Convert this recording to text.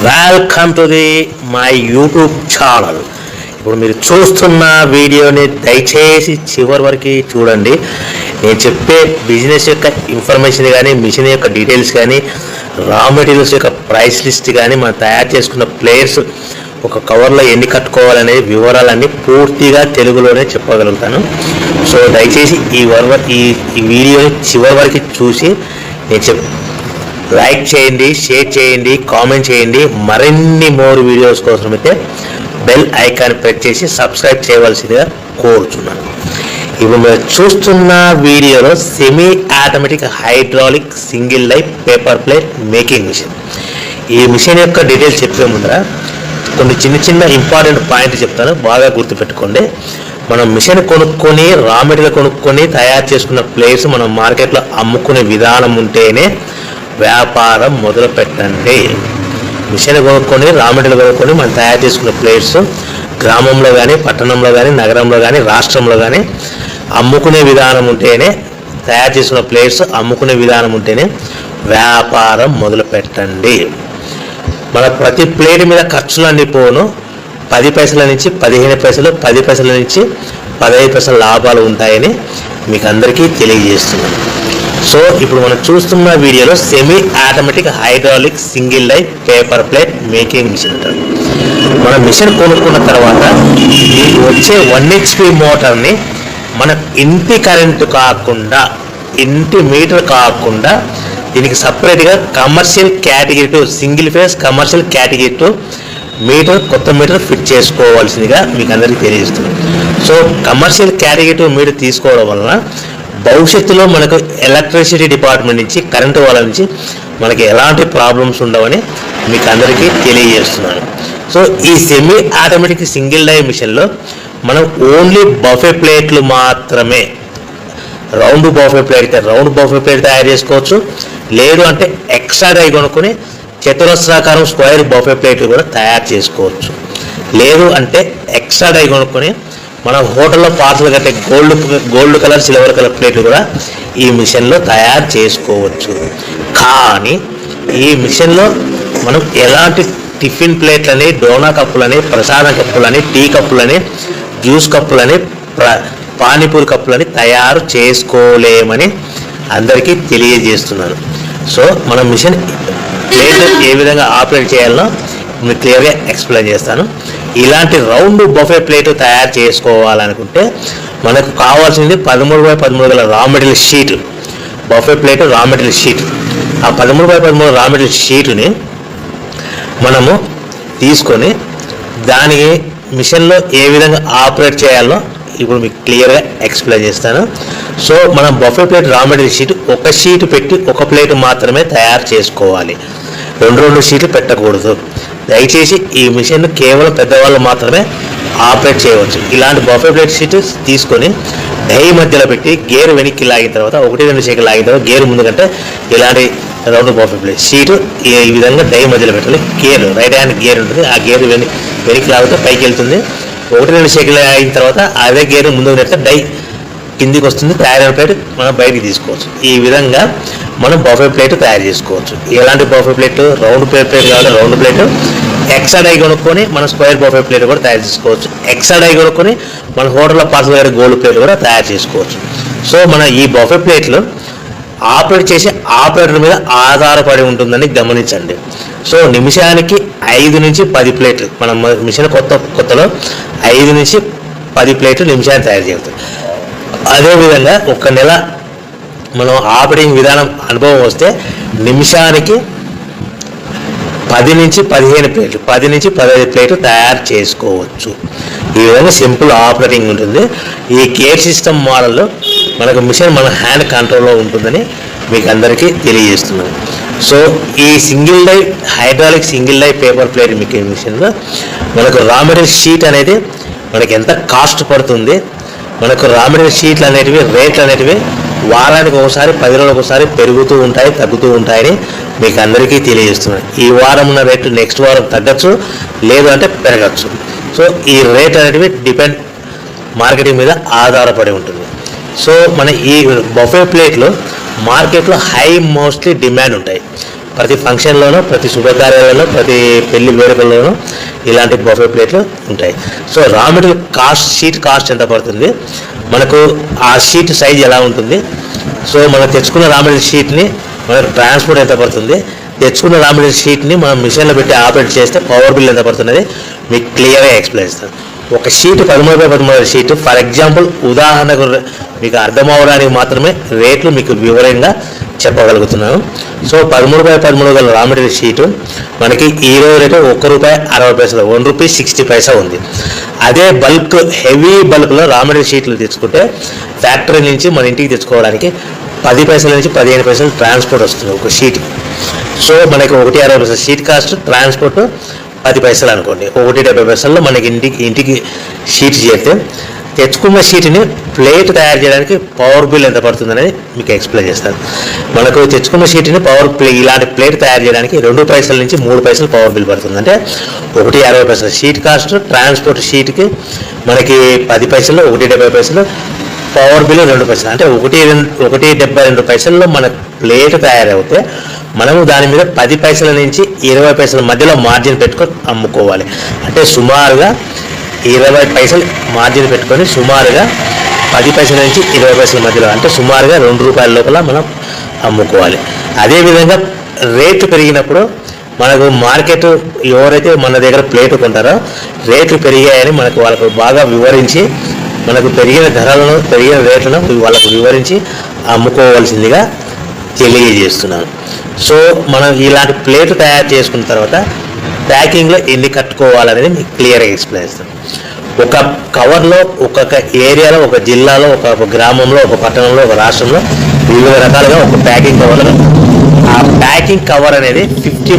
Welcome to my YouTube channel. ఇప్పుడు మీరు చూస్తున్న వీడియోని దయచేసి చివరి వరకు చూడండి. నేను చెప్పే బిజినెస్ యొక్క ఇన్ఫర్మేషన్ కానీ, మిషన్ యొక్క డీటెయిల్స్ కానీ, రా మెటీరియల్స్ యొక్క ప్రైస్ లిస్ట్ కానీ, మనం తయారు చేసుకున్న ప్లేయర్స్ ఒక కవర్లో ఎన్ని కట్టుకోవాలనే వివరాలన్నీ పూర్తిగా తెలుగులోనే చెప్పగలుగుతాను. సో దయచేసి ఈ వీడియోని చివరి వరకు చూసి నేను లైక్ చేయండి, షేర్ చేయండి, కామెంట్ చేయండి. మరిన్ని మోర్ వీడియోస్ కోసం అయితే బెల్ ఐకాన్ ప్రెస్ చేసి సబ్స్క్రైబ్ చేయవలసిందిగా కోరుచున్నాను. ఇప్పుడు మీరు చూస్తున్న వీడియోలో semi automatic hydraulic single life paper plate making machine. ఈ మిషన్ యొక్క డీటెయిల్స్ చెప్పే ముందర కొన్ని చిన్న ఇంపార్టెంట్ పాయింట్ చెప్తాను, బాగా గుర్తుపెట్టుకోండి. మనం మిషన్ కొనుక్కొని, రా మెటీరియల్ కొనుక్కొని తయారు చేసుకున్న ప్లేస్ మనం మార్కెట్లో అమ్ముకునే విధానం ఉంటేనే వ్యాపారం మొదలు పెట్టండి. మిషన్ కొనుక్కొని, రా మెటీరియల్ కొనుక్కొని మనం తయారు చేసుకున్న ప్లేట్స్ గ్రామంలో కానీ, పట్టణంలో కానీ, నగరంలో కానీ, రాష్ట్రంలో కానీ అమ్ముకునే విధానం ఉంటేనే, తయారు చేసుకున్న ప్లేట్స్ అమ్ముకునే విధానం ఉంటేనే వ్యాపారం మొదలు పెట్టండి. మన ప్రతి ప్లేట్ మీద ఖర్చులు అన్ని పోను 10 పైసల నుంచి 15 పైసలు, 10 పైసల నుంచి 15 పైసల లాభాలు ఉంటాయని మీకు అందరికీ తెలియజేస్తున్నాను. సో ఇప్పుడు మనం చూస్తున్న వీడియోలో semi automatic hydraulic single life paper plate making machine ఉంటుంది. మన మిషన్ కొనుక్కున్న తర్వాత వచ్చే 1 HP మోటార్ని మన ఇంటి కరెంటు కాకుండా, ఇంటి మీటర్ కాకుండా దీనికి సపరేట్గా commercial category 2 single phase commercial category 2 meter, కొత్త మీటర్ ఫిట్ చేసుకోవాల్సిందిగా మీకు అందరికీ తెలియజేస్తుంది. సో కమర్షియల్ కేటగిరీ 2 మీటర్ తీసుకోవడం వలన భవిష్యత్తులో మనకు ఎలక్ట్రిసిటీ డిపార్ట్మెంట్ నుంచి, కరెంటు వాళ్ళ నుంచి మనకి ఎలాంటి ప్రాబ్లమ్స్ ఉండవని మీకు అందరికీ తెలియజేస్తున్నాను. సో ఈ సెమీ ఆటోమేటిక్ సింగిల్ డై మిషన్లో మనం ఓన్లీ బఫే ప్లేట్లు మాత్రమే, రౌండ్ బఫే ప్లేట్ అయితే రౌండ్ బఫే ప్లేట్ తయారు చేసుకోవచ్చు. లేదు అంటే ఎక్స్ట్రా డై కొనుక్కొని చతురస్రాకారం స్క్వేర్ బఫే ప్లేట్లు కూడా తయారు చేసుకోవచ్చు. లేదు అంటే ఎక్స్ట్రా డై కొనుక్కొని మనం హోటల్లో పార్సల్ కట్టే గోల్డ్ కలర్, సిల్వర్ కలర్ ప్లేట్లు కూడా ఈ మిషన్లో తయారు చేసుకోవచ్చు. కానీ ఈ మిషన్లో మనం ఎలాంటి టిఫిన్ ప్లేట్లని, డోనా కప్పులని, ప్రసాదం కప్పులని, టీ కప్పులని, జ్యూస్ కప్పులని, పానీపూరి కప్పులని తయారు చేసుకోలేమని అందరికీ తెలియజేస్తున్నాను. సో మన మిషన్ ప్లేట్ ఏ విధంగా ఆపరేట్ చేయాలో మీకు క్లియర్గా ఎక్స్ప్లెయిన్ చేస్తాను. ఇలాంటి రౌండ్ బఫే ప్లేట్ తయారు చేసుకోవాలనుకుంటే మనకు కావాల్సింది 13x13 గల raw material sheet, buffet plate raw material sheet. ఆ 13x13 రా మెటీరియల్ షీటుని మనము తీసుకొని దానికి మిషన్లో ఏ విధంగా ఆపరేట్ చేయాలో ఇప్పుడు మీకు క్లియర్గా ఎక్స్ప్లెయిన్ చేస్తాను. సో మనం buffet plate raw material sheet ఒక షీట్ పెట్టి ఒక ప్లేట్ మాత్రమే తయారు చేసుకోవాలి, 2 షీట్లు పెట్టకూడదు. దయచేసి ఈ మిషన్ కేవలం పెద్దవాళ్ళు మాత్రమే ఆపరేట్ చేయవచ్చు. ఇలాంటి బఫే ప్లేట్ షీట్ తీసుకొని డై మధ్యలో పెట్టి గేర్ వెనక్కి లాగిన తర్వాత 1-2 సెకండ్లు లాగిన తర్వాత గేర్ ముందు కంటే ఇలాంటి రౌండ్ బఫే ప్లేట్ షీట్ ఈ విధంగా డై మధ్యలో పెట్టాలి. గేర్ రైట్ హ్యాండ్ గేర్ ఉంటుంది, ఆ గేర్ వెనక్కి లాగితే పైకి వెళ్తుంది. 1-2 సెకండ్లు అయిన తర్వాత అదే గేర్ ముందుకు నెడితే డై కిందికి వస్తుంది. తయారైన ప్లేట్ మనం బయటికి తీసుకోవచ్చు. ఈ విధంగా మనం బఫే ప్లేట్ తయారు చేసుకోవచ్చు. ఎలాంటి బఫే ప్లేట్, రౌండ్ ప్లేట్ కావాలి, రౌండ్ ప్లేట్. ఎక్స్ట్రా డై కొనుక్కొని మనం స్క్వేర్ బఫే ప్లేట్ కూడా తయారు చేసుకోవచ్చు. ఎక్స్ట్రా డై కొనుక్కొని మన హోటల్లో పార్సల్ గారి గోల్డ్ ప్లేట్ కూడా తయారు చేసుకోవచ్చు. సో మన ఈ బఫే ప్లేట్లు ఆపరేట్ చేసే ఆపరేటర్ మీద ఆధారపడి ఉంటుందని గమనించండి. సో నిమిషానికి 5 నుంచి 10 ప్లేట్లు, మనం మిషన్ కొత్తలో 5 నుంచి 10 ప్లేట్లు నిమిషానికి తయారు చేస్తాం. అదేవిధంగా 1 నెల మనం ఆపరేటింగ్ విధానం అనుభవం వస్తే నిమిషానికి 10 నుంచి 15 ప్లేట్లు, 10 నుంచి 15 ప్లేట్లు తయారు చేసుకోవచ్చు. ఈ విధంగా సింపుల్ ఆపరేటింగ్ ఉంటుంది. ఈ గేర్ సిస్టమ్ మోడల్లో మనకు మిషన్ మన హ్యాండ్ కంట్రోల్లో ఉంటుందని మీకు అందరికీ తెలియజేస్తున్నాను. సో ఈ single die hydraulic single die paper plate making మిషన్లో మనకు రా మెటీరియల్ షీట్ అనేది మనకి ఎంత కాస్ట్ పడుతుంది, మనకు రా మెటీరియల్ షీట్లు అనేటివి, రేట్లు అనేటివి వారానికి ఒకసారి, 10 రోజులకు ఒకసారి పెరుగుతూ ఉంటాయి, తగ్గుతూ ఉంటాయని మీకు అందరికీ తెలియజేస్తున్నాను. ఈ వారం ఉన్న రేటు నెక్స్ట్ వారం తగ్గచ్చు, లేదు అంటే పెరగచ్చు. సో ఈ రేట్ అనేటివి డిపెండ్ మార్కెటింగ్ మీద ఆధారపడి ఉంటుంది. సో మన ఈ బఫే ప్లేట్లు మార్కెట్లో మోస్ట్లీ డిమాండ్ ఉంటాయి. ప్రతి ఫంక్షన్లోనూ, ప్రతి శుభకార్యాలలో, ప్రతి పెళ్లి వేడుకల్లోనూ ఇలాంటి బఫే ప్లేట్లు ఉంటాయి. So raw material cost, sheet cost ఎంత పడుతుంది, మనకు ఆ షీట్ సైజ్ ఎలా ఉంటుంది, సో మనం తెచ్చుకున్న రా మెటీరియల్ షీట్ని మనకు ట్రాన్స్పోర్ట్ ఎంత పడుతుంది, తెచ్చుకున్న రా మెటీరియల్ షీట్ని మనం మిషన్లో పెట్టి ఆపరేట్ చేస్తే పవర్ బిల్ ఎంత పడుతున్నది మీకు క్లియర్గా ఎక్స్ప్లెయిన్ చేస్తాను. ఒక sheet 13x13 sheet, for example ఉదాహరణకు మీకు అర్థం అవడానికి మాత్రమే రేట్లు మీకు వివరంగా చెప్పగలుగుతున్నాను. సో 13x13 గల రా మెటీరియల్ షీటు మనకి ఈరోజు రేటు ₹1.60, ₹1.60 ఉంది. అదే బల్క్, హెవీ బల్క్లో రా మెటీరియల్ షీట్లు తెచ్చుకుంటే ఫ్యాక్టరీ నుంచి మన ఇంటికి తెచ్చుకోవడానికి 10 పైసల నుంచి 15 పైసలు ట్రాన్స్పోర్ట్ వస్తుంది ఒక షీట్. సో మనకి ₹1.60 షీట్ కాస్ట్, ట్రాన్స్పోర్ట్ 10 పైసలు అనుకోండి, ₹1.70 మనకి ఇంటికి షీట్ చేస్తే తెచ్చుకున్న షీట్ని ప్లేట్ తయారు చేయడానికి పవర్ బిల్ ఎంత పడుతుంది అనేది మీకు ఎక్స్ప్లెయిన్ చేస్తాను. మనకు తెచ్చుకున్న షీట్ని ఇలాంటి ప్లేట్ తయారు చేయడానికి 2 పైసల నుంచి 3 పైసలు పవర్ బిల్ పడుతుంది. అంటే ₹1.60 షీట్ కాస్ట్, ట్రాన్స్పోర్ట్ షీట్కి మనకి 10 పైసలు, ₹1.70 పవర్ బిల్ 2 పైసలు, అంటే ₹1.72 మన ప్లేట్ తయారవుతే మనము దాని మీద 10 పైసల నుంచి 20 పైసల మధ్యలో మార్జిన్ పెట్టుకొని అమ్ముకోవాలి. అంటే సుమారుగా 20 పైసలు మార్జిన్ పెట్టుకొని సుమారుగా 10 పైసల నుంచి 20 పైసల మధ్యలో, అంటే సుమారుగా ₹2 లోపల మనం అమ్ముకోవాలి. అదేవిధంగా రేట్లు పెరిగినప్పుడు మనకు మార్కెట్ ఎవరైతే మన దగ్గర ప్లేట్ కొంటారో రేట్లు పెరిగాయని వాళ్ళకు బాగా వివరించి, మనకు పెరిగిన ధరలను, పెరిగిన రేట్లను వాళ్ళకు వివరించి అమ్ముకోవాల్సిందిగా తెలియజేస్తున్నాను. సో మనం ఇలాంటి ప్లేట్ తయారు చేసుకున్న తర్వాత ప్యాకింగ్లో ఎన్ని కట్టుకోవాలనేది మీకు క్లియర్గా ఎక్స్ప్లెయిన్ చేస్తాను. ఒక కవర్లో, ఒక్కొక్క ఏరియాలో, ఒక జిల్లాలో, ఒక గ్రామంలో, ఒక పట్టణంలో, ఒక రాష్ట్రంలో వివిధ రకాలుగా ఒక ప్యాకింగ్ కవర్లు. ఆ ప్యాకింగ్ కవర్ అనేది 50